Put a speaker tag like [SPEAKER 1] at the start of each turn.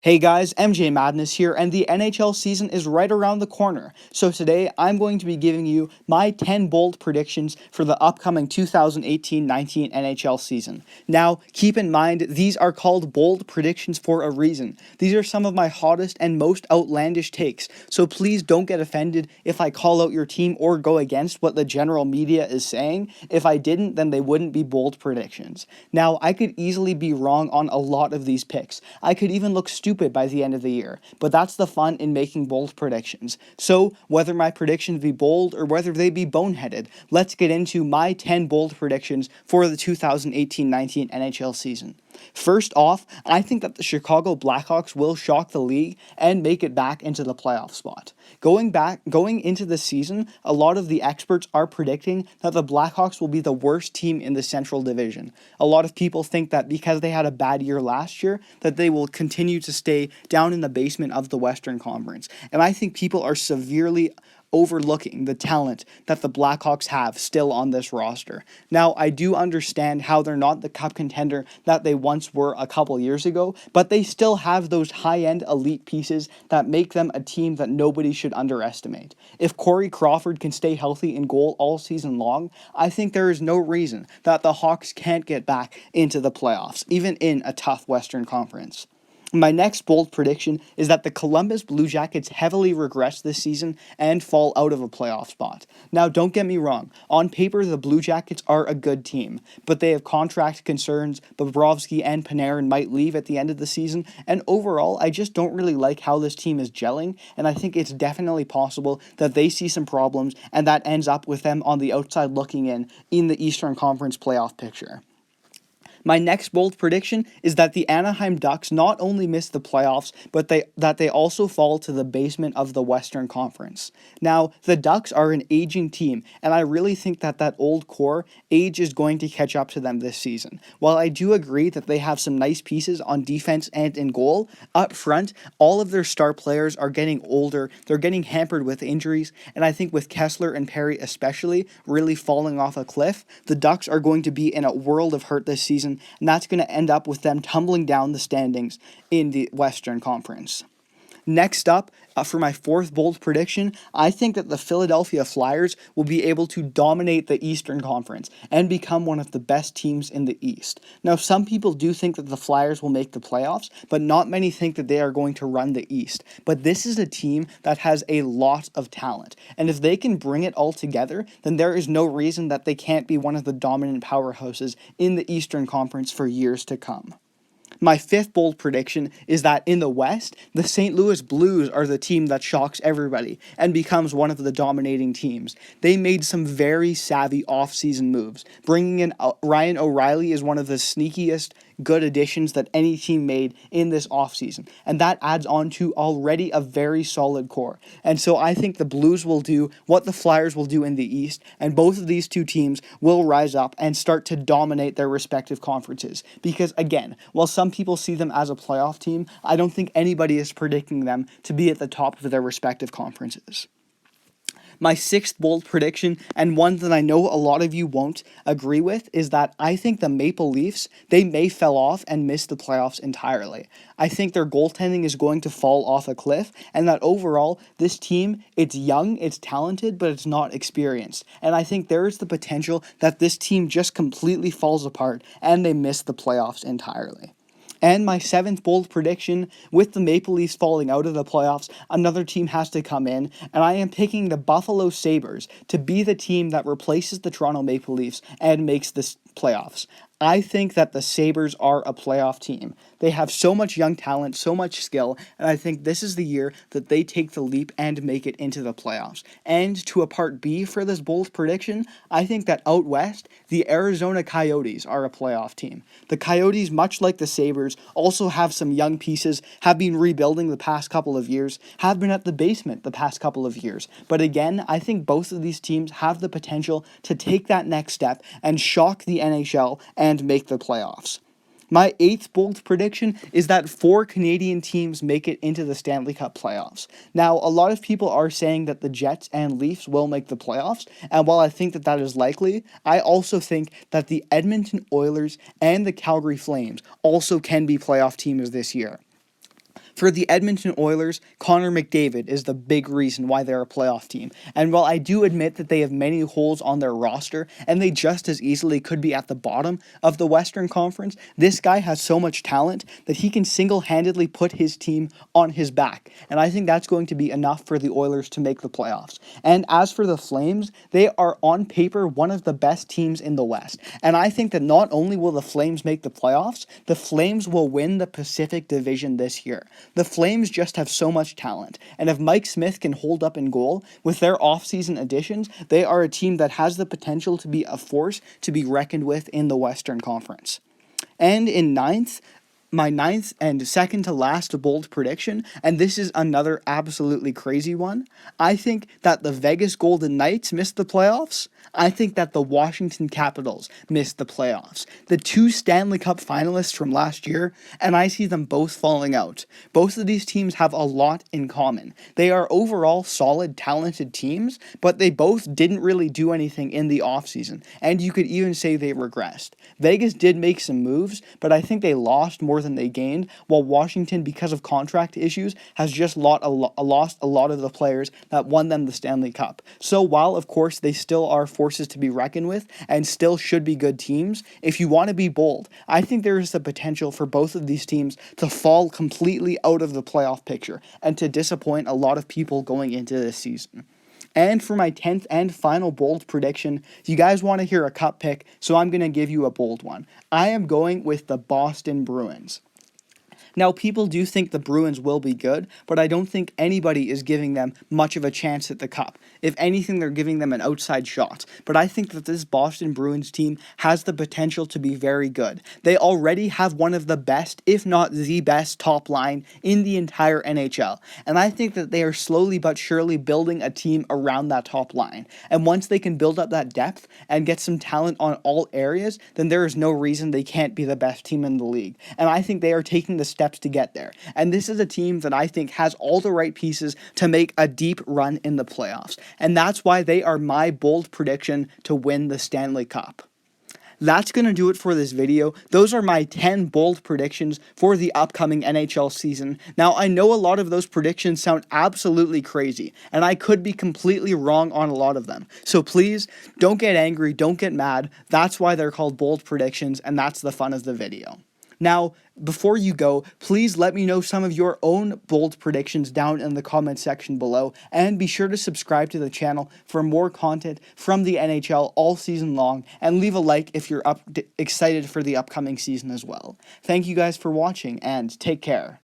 [SPEAKER 1] Hey guys, MJ Madness here, and the NHL season is right around the corner. So today I'm going to be giving you my 10 bold predictions for the upcoming 2018-19 NHL season. Now, keep in mind, these are called bold predictions for a reason. These are some of my hottest and most outlandish takes, so please don't get offended if I call out your team or go against what the general media is saying. If I didn't, then they wouldn't be bold predictions. Now, I could easily be wrong on a lot of these picks. I could even look stupid by the end of the year, but that's the fun in making bold predictions. So, whether my predictions be bold or whether they be boneheaded, let's get into my 10 bold predictions for the 2018-19 NHL season. First off, I think that the Chicago Blackhawks will shock the league and make it back into the playoff spot. Going into the season, a lot of the experts are predicting that the Blackhawks will be the worst team in the Central Division. A lot of people think that because they had a bad year last year, that they will continue to stay down in the basement of the Western Conference. And I think people are severely overlooking the talent that the Blackhawks have still on this roster. Now, I do understand how they're not the cup contender that they once were a couple years ago, but they still have those high-end elite pieces that make them a team that nobody should underestimate. If Corey Crawford can stay healthy in goal all season long, I think there is no reason that the Hawks can't get back into the playoffs, even in a tough Western Conference. My next bold prediction is that the Columbus Blue Jackets heavily regress this season and fall out of a playoff spot. Now, don't get me wrong. On paper, the Blue Jackets are a good team, but they have contract concerns. Bobrovsky and Panarin might leave at the end of the season, and overall, I just don't really like how this team is gelling, and I think it's definitely possible that they see some problems, and that ends up with them on the outside looking in the Eastern Conference playoff picture. My next bold prediction is that the Anaheim Ducks not only miss the playoffs, but that they also fall to the basement of the Western Conference. Now, the Ducks are an aging team, and I really think that old core age is going to catch up to them this season. While I do agree that they have some nice pieces on defense and in goal, up front, all of their star players are getting older, they're getting hampered with injuries, and I think with Kessler and Perry especially really falling off a cliff, the Ducks are going to be in a world of hurt this season, and that's going to end up with them tumbling down the standings in the Western Conference. Next up, for my fourth bold prediction, I think that the Philadelphia Flyers will be able to dominate the Eastern Conference and become one of the best teams in the East. Now, some people do think that the Flyers will make the playoffs, but not many think that they are going to run the East. But this is a team that has a lot of talent, and if they can bring it all together, then there is no reason that they can't be one of the dominant powerhouses in the Eastern Conference for years to come. My fifth bold prediction is that in the West, the St. Louis Blues are the team that shocks everybody and becomes one of the dominating teams. They made some very savvy offseason moves. Bringing in Ryan O'Reilly is one of the sneakiest good additions that any team made in this offseason, and that adds on to already a very solid core. And so I think the Blues will do what the Flyers will do in the East, and both of these two teams will rise up and start to dominate their respective conferences. Because again, while some people see them as a playoff team, I don't think anybody is predicting them to be at the top of their respective conferences. My sixth bold prediction, and one that I know a lot of you won't agree with, is that I think the Maple Leafs, they may fell off and miss the playoffs entirely. I think their goaltending is going to fall off a cliff, and that overall, this team, it's young, it's talented, but it's not experienced. And I think there is the potential that this team just completely falls apart and they miss the playoffs entirely. And my seventh bold prediction, with the Maple Leafs falling out of the playoffs, another team has to come in, and I am picking the Buffalo Sabres to be the team that replaces the Toronto Maple Leafs and makes the playoffs. I think that the Sabres are a playoff team. They have so much young talent, so much skill, and I think this is the year that they take the leap and make it into the playoffs. And to a part B for this bold prediction, I think that out west, the Arizona Coyotes are a playoff team. The Coyotes, much like the Sabres, also have some young pieces, have been rebuilding the past couple of years, have been at the basement the past couple of years. But again, I think both of these teams have the potential to take that next step and shock the NHL and make the playoffs. My eighth bold prediction is that 4 Canadian teams make it into the Stanley Cup playoffs. Now, a lot of people are saying that the Jets and Leafs will make the playoffs, and while I think that is likely, I also think that the Edmonton Oilers and the Calgary Flames also can be playoff teams this year. For the Edmonton Oilers, Connor McDavid is the big reason why they're a playoff team. And while I do admit that they have many holes on their roster, and they just as easily could be at the bottom of the Western Conference, this guy has so much talent that he can single-handedly put his team on his back. And I think that's going to be enough for the Oilers to make the playoffs. And as for the Flames, they are on paper one of the best teams in the West. And I think that not only will the Flames make the playoffs, the Flames will win the Pacific Division this year. The Flames just have so much talent, and if Mike Smith can hold up in goal with their offseason additions, they are a team that has the potential to be a force to be reckoned with in the Western Conference. And in ninth, my ninth and second to last bold prediction, and this is another absolutely crazy one, I think that the Vegas Golden Knights missed the playoffs. I think that the Washington Capitals missed the playoffs. The two Stanley Cup finalists from last year, and I see them both falling out. Both of these teams have a lot in common. They are overall solid, talented teams, but they both didn't really do anything in the offseason, and you could even say they regressed. Vegas did make some moves, but I think they lost more than they gained, while Washington, because of contract issues, has just lost a lot of the players that won them the Stanley Cup. So while, of course, they still are forces to be reckoned with and still should be good teams, if you want to be bold, I think there is the potential for both of these teams to fall completely out of the playoff picture and to disappoint a lot of people going into this season. And for my 10th and final bold prediction, you guys want to hear a cup pick, so I'm going to give you a bold one. I am going with the Boston Bruins. Now, people do think the Bruins will be good, but I don't think anybody is giving them much of a chance at the Cup. If anything, they're giving them an outside shot. But I think that this Boston Bruins team has the potential to be very good. They already have one of the best, if not the best, top line in the entire NHL. And I think that they are slowly but surely building a team around that top line. And once they can build up that depth and get some talent on all areas, then there is no reason they can't be the best team in the league. And I think they are taking the steps to get there. And this is a team that I think has all the right pieces to make a deep run in the playoffs. And that's why they are my bold prediction to win the Stanley Cup. That's going to do it for this video. Those are my 10 bold predictions for the upcoming NHL season. Now, I know a lot of those predictions sound absolutely crazy, and I could be completely wrong on a lot of them. So please, don't get angry, don't get mad. That's why they're called bold predictions, and that's the fun of the video. Now, before you go, please let me know some of your own bold predictions down in the comment section below, and be sure to subscribe to the channel for more content from the NHL all season long, and leave a like if you're excited for the upcoming season as well. Thank you guys for watching, and take care.